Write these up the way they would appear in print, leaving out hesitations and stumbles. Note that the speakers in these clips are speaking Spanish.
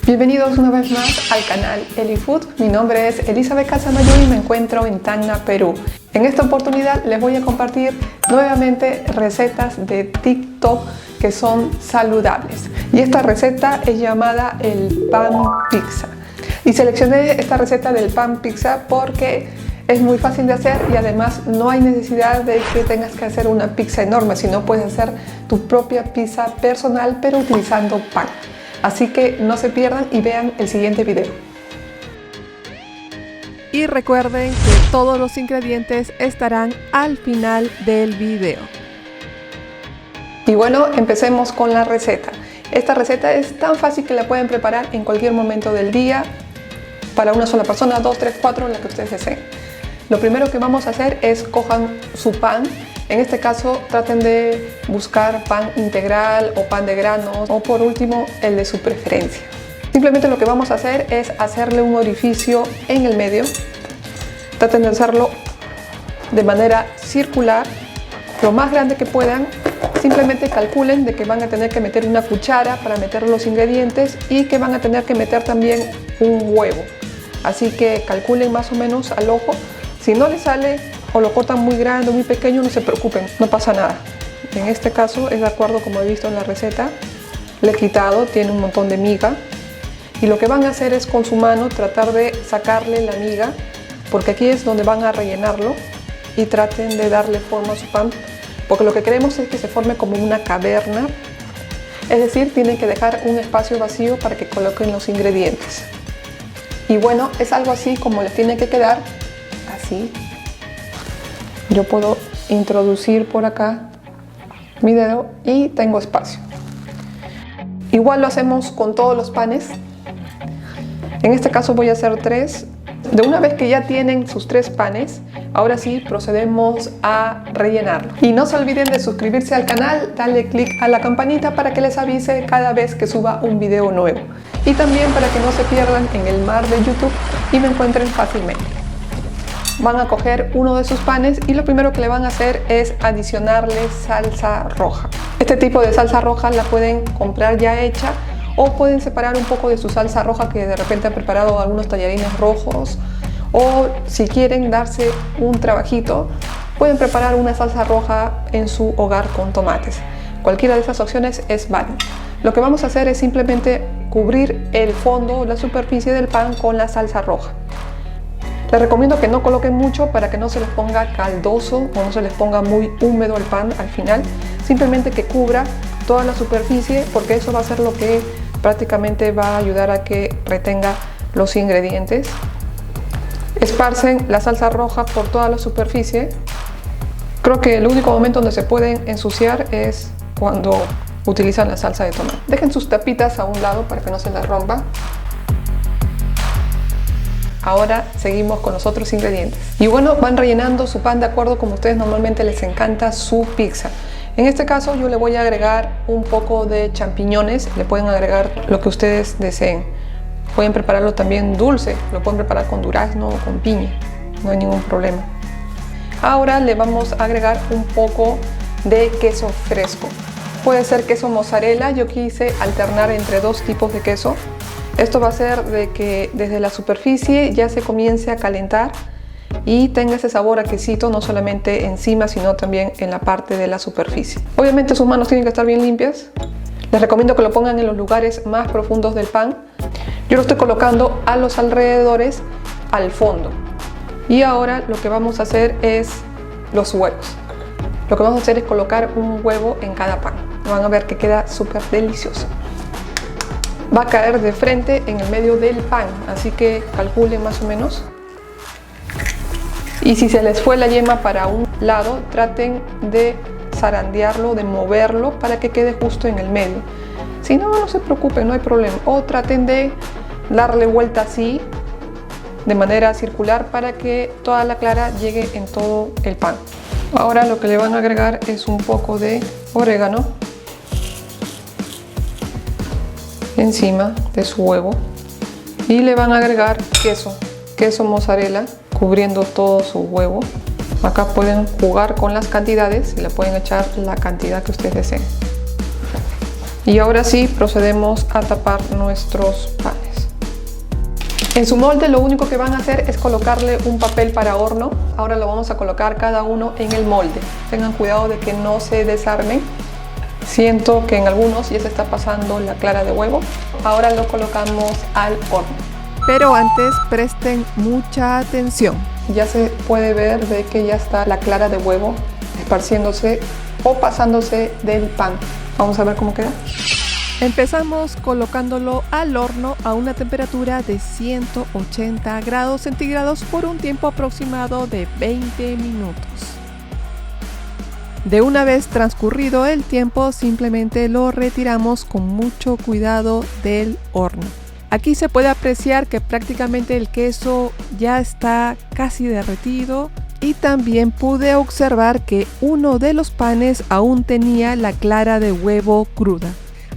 Bienvenidos una vez más al canal Elifood. Mi nombre es Elizabeth Casamayor y me encuentro en Tacna, Perú. En esta oportunidad les voy a compartir nuevamente recetas de TikTok que son saludables. Y esta receta es llamada el pan pizza. Y seleccioné esta receta del pan pizza porque es muy fácil de hacer y además no hay necesidad de que tengas que hacer una pizza enorme, sino puedes hacer tu propia pizza personal pero utilizando pan. Así que no se pierdan y vean el siguiente video. Y recuerden que todos los ingredientes estarán al final del video. Y bueno, empecemos con la receta. Esta receta es tan fácil que la pueden preparar en cualquier momento del día, para una sola persona, 2, 3, 4, la que ustedes deseen. Lo primero que vamos a hacer es cojan su pan. En este caso traten de buscar pan integral o pan de granos o por último el de su preferencia. Simplemente lo que vamos a hacer es hacerle un orificio en el medio. Traten de hacerlo de manera circular, lo más grande que puedan. Simplemente calculen de que van a tener que meter una cuchara para meter los ingredientes y que van a tener que meter también un huevo. Así que calculen más o menos al ojo. Si no les sale o lo cortan muy grande o muy pequeño, no se preocupen, no pasa nada. En este caso es de acuerdo como he visto en la receta. Le he quitado, tiene un montón de miga. Y lo que van a hacer es con su mano tratar de sacarle la miga, porque aquí es donde van a rellenarlo, y traten de darle forma a su pan, porque lo que queremos es que se forme como una caverna. Es decir, tienen que dejar un espacio vacío para que coloquen los ingredientes. Y bueno, es algo así como les tiene que quedar, así. Yo puedo introducir por acá mi dedo y tengo espacio. Igual lo hacemos con todos los panes. En este caso voy a hacer 3. De una vez que ya tienen sus 3 panes, ahora sí procedemos a rellenarlo. Y no se olviden de suscribirse al canal, darle clic a la campanita para que les avise cada vez que suba un video nuevo. Y también para que no se pierdan en el mar de YouTube y me encuentren fácilmente. Van a coger uno de sus panes y lo primero que le van a hacer es adicionarle salsa roja. Este tipo de salsa roja la pueden comprar ya hecha o pueden separar un poco de su salsa roja que de repente han preparado algunos tallarines rojos, o si quieren darse un trabajito pueden preparar una salsa roja en su hogar con tomates. Cualquiera de esas opciones es válida. Lo que vamos a hacer es simplemente cubrir el fondo, la superficie del pan con la salsa roja. Les recomiendo que no coloquen mucho para que no se les ponga caldoso o no se les ponga muy húmedo el pan al final. Simplemente que cubra toda la superficie, porque eso va a ser lo que prácticamente va a ayudar a que retenga los ingredientes. Esparcen la salsa roja por toda la superficie. Creo que el único momento donde se pueden ensuciar es cuando utilizan la salsa de tomate. Dejen sus tapitas a un lado para que no se las rompa. Ahora seguimos con los otros ingredientes. Y bueno, van rellenando su pan de acuerdo como a ustedes normalmente les encanta su pizza. En este caso yo le voy a agregar un poco de champiñones. Le pueden agregar lo que ustedes deseen. Pueden prepararlo también dulce. Lo pueden preparar con durazno o con piña. No hay ningún problema. Ahora le vamos a agregar un poco de queso fresco. Puede ser queso mozzarella. Yo quise alternar entre 2 tipos de queso. Esto va a hacer de que desde la superficie ya se comience a calentar y tenga ese sabor a quesito, no solamente encima, sino también en la parte de la superficie. Obviamente sus manos tienen que estar bien limpias. Les recomiendo que lo pongan en los lugares más profundos del pan. Yo lo estoy colocando a los alrededores, al fondo. Y ahora lo que vamos a hacer es los huevos. Lo que vamos a hacer es colocar un huevo en cada pan. Van a ver que queda súper delicioso. Va a caer de frente en el medio del pan, así que calculen más o menos. Y si se les fue la yema para un lado, traten de zarandearlo, de moverlo para que quede justo en el medio. Si no, no se preocupen, no hay problema. O traten de darle vuelta así, de manera circular, para que toda la clara llegue en todo el pan. Ahora lo que le van a agregar es un poco de orégano encima de su huevo y le van a agregar queso mozzarella cubriendo todo su huevo. Acá pueden jugar con las cantidades y le pueden echar la cantidad que ustedes deseen. Y ahora sí procedemos a tapar nuestros panes. En su molde lo único que van a hacer es colocarle un papel para horno. Ahora lo vamos a colocar cada uno en el molde. Tengan cuidado de que no se desarmen. Siento que en algunos ya se está pasando la clara de huevo. Ahora lo colocamos al horno. Pero antes presten mucha atención. Ya se puede ver de que ya está la clara de huevo esparciéndose o pasándose del pan. Vamos a ver cómo queda. Empezamos colocándolo al horno a una temperatura de 180 grados centígrados por un tiempo aproximado de 20 minutos. De una vez transcurrido el tiempo, simplemente lo retiramos con mucho cuidado del horno. Aquí se puede apreciar que prácticamente el queso ya está casi derretido y también pude observar que uno de los panes aún tenía la clara de huevo cruda.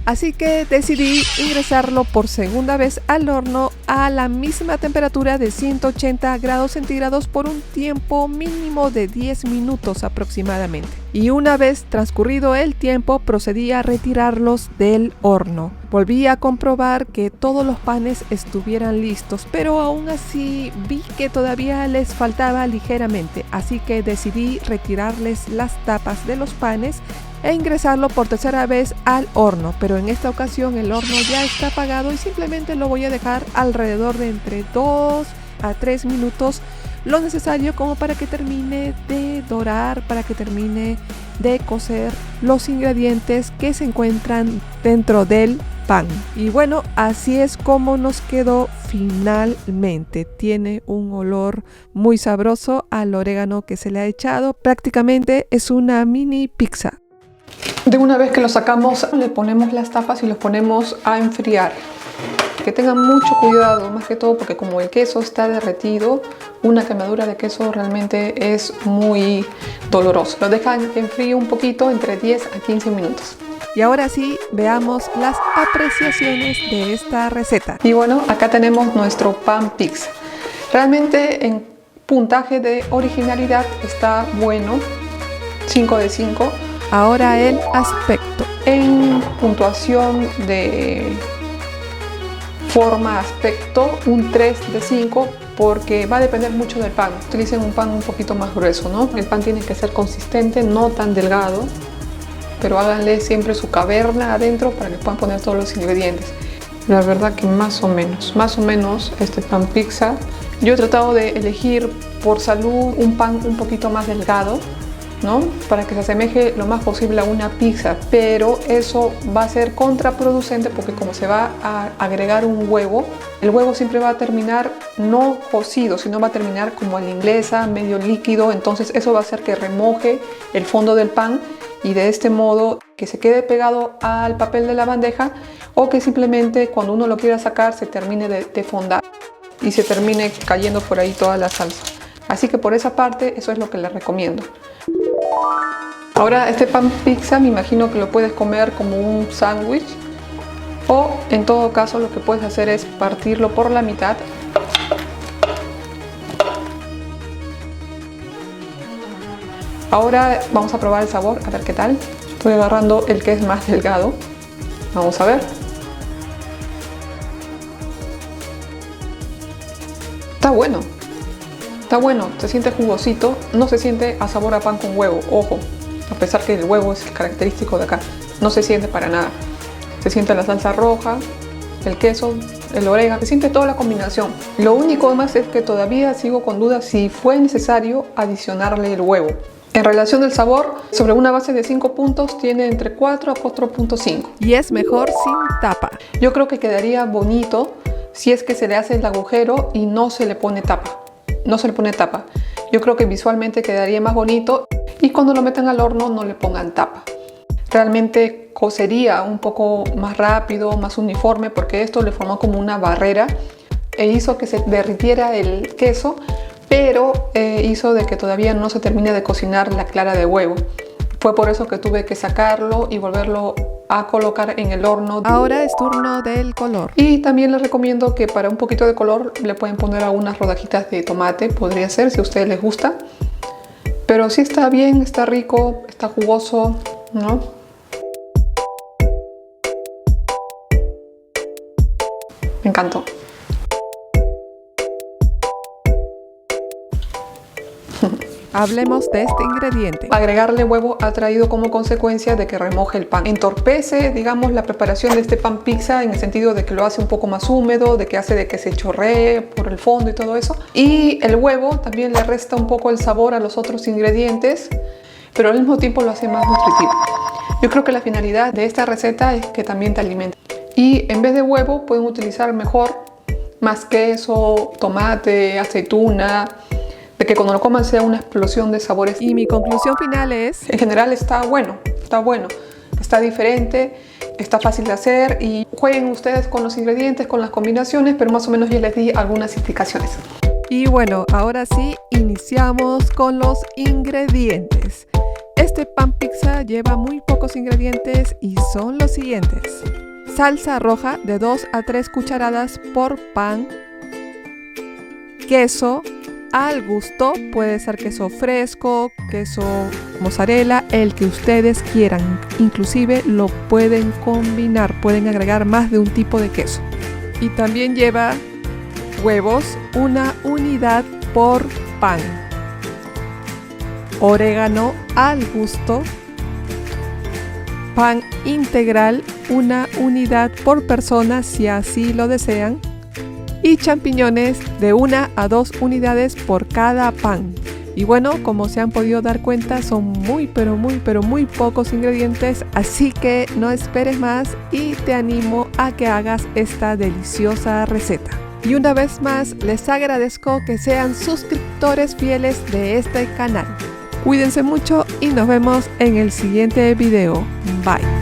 Así que decidí ingresarlo por segunda vez al horno a la misma temperatura de 180 grados centígrados por un tiempo mínimo de 10 minutos aproximadamente. Y una vez transcurrido el tiempo procedí a retirarlos del horno. Volví a comprobar que todos los panes estuvieran listos, pero aún así vi que todavía les faltaba ligeramente, así que decidí retirarles las tapas de los panes e ingresarlo por tercera vez al horno, pero en esta ocasión el horno ya está apagado y simplemente lo voy a dejar alrededor de entre 2 a 3 minutos, lo necesario como para que termine de dorar, para que termine de cocer los ingredientes que se encuentran dentro del pan. Y bueno, así es como nos quedó finalmente. Tiene un olor muy sabroso al orégano que se le ha echado. Prácticamente es una mini pizza. De una vez que lo sacamos, le ponemos las tapas y los ponemos a enfriar. Que tengan mucho cuidado, más que todo porque como el queso está derretido, una quemadura de queso realmente es muy doloroso. Lo dejan que enfríe un poquito, entre 10 a 15 minutos. Y ahora sí, veamos las apreciaciones de esta receta. Y bueno, acá tenemos nuestro pan pizza. Realmente en puntaje de originalidad está bueno, 5 de 5. Ahora el aspecto. En puntuación de forma, aspecto, un 3 de 5 porque va a depender mucho del pan. Utilicen un pan un poquito más grueso, ¿no? El pan tiene que ser consistente, no tan delgado, pero háganle siempre su caverna adentro para que puedan poner todos los ingredientes. La verdad que más o menos este pan pizza. Yo he tratado de elegir por salud un pan un poquito más delgado, ¿no? Para que se asemeje lo más posible a una pizza, pero eso va a ser contraproducente porque como se va a agregar un huevo, el huevo siempre va a terminar no cocido, sino va a terminar como a la inglesa, medio líquido, entonces eso va a hacer que remoje el fondo del pan y de este modo que se quede pegado al papel de la bandeja o que simplemente cuando uno lo quiera sacar se termine de fondar y se termine cayendo por ahí toda la salsa. Así que por esa parte eso es lo que les recomiendo. Ahora este pan pizza me imagino que lo puedes comer como un sándwich o en todo caso lo que puedes hacer es partirlo por la mitad. Ahora vamos a probar el sabor, a ver qué tal. Estoy agarrando el que es más delgado. Vamos a ver. Está bueno. Está bueno, se siente jugosito, no se siente a sabor a pan con huevo, ojo, a pesar que el huevo es característico de acá, no se siente para nada. Se siente la salsa roja, el queso, el orégano, se siente toda la combinación. Lo único más es que todavía sigo con dudas si fue necesario adicionarle el huevo. En relación del sabor, sobre una base de 5 puntos tiene entre 4 a 4.5. Y es mejor sin tapa. Yo creo que quedaría bonito si es que se le hace el agujero y no se le pone tapa. No se le pone tapa. Yo creo que visualmente quedaría más bonito y cuando lo metan al horno no le pongan tapa. Realmente cocería un poco más rápido, más uniforme porque esto le formó como una barrera e hizo que se derritiera el queso, pero hizo de que todavía no se termine de cocinar la clara de huevo. Fue por eso que tuve que sacarlo y volverlo a colocar en el horno. Ahora es turno del color. Y también les recomiendo que para un poquito de color le pueden poner algunas rodajitas de tomate, podría ser si a ustedes les gusta. Pero sí está bien, está rico, está jugoso, ¿no? me encantó. Hablemos de este ingrediente. Agregarle huevo ha traído como consecuencia de que remoje el pan. Entorpece, digamos, la preparación de este pan pizza en el sentido de que lo hace un poco más húmedo, de que hace de que se chorree por el fondo y todo eso. Y el huevo también le resta un poco el sabor a los otros ingredientes, pero al mismo tiempo lo hace más nutritivo. Yo creo que la finalidad de esta receta es que también te alimente. Y en vez de huevo pueden utilizar mejor más queso, tomate, aceituna, de que cuando lo coman sea una explosión de sabores. Y mi conclusión final es... En general está bueno, está diferente, está fácil de hacer y jueguen ustedes con los ingredientes, con las combinaciones, pero más o menos ya les di algunas indicaciones. Y bueno, ahora sí, iniciamos con los ingredientes. Este pan pizza lleva muy pocos ingredientes y son los siguientes. Salsa roja de 2 a 3 cucharadas por pan. Queso al gusto, puede ser queso fresco, queso mozzarella, el que ustedes quieran. Inclusive lo pueden combinar, pueden agregar más de un tipo de queso. Y también lleva huevos, 1 unidad por pan. Orégano al gusto. Pan integral, 1 unidad por persona si así lo desean. Y champiñones de 1 a 2 unidades por cada pan. Y bueno, como se han podido dar cuenta, son muy pocos ingredientes, así que no esperes más y te animo a que hagas esta deliciosa receta. Y una vez más, les agradezco que sean suscriptores fieles de este canal. Cuídense mucho y nos vemos en el siguiente video. Bye.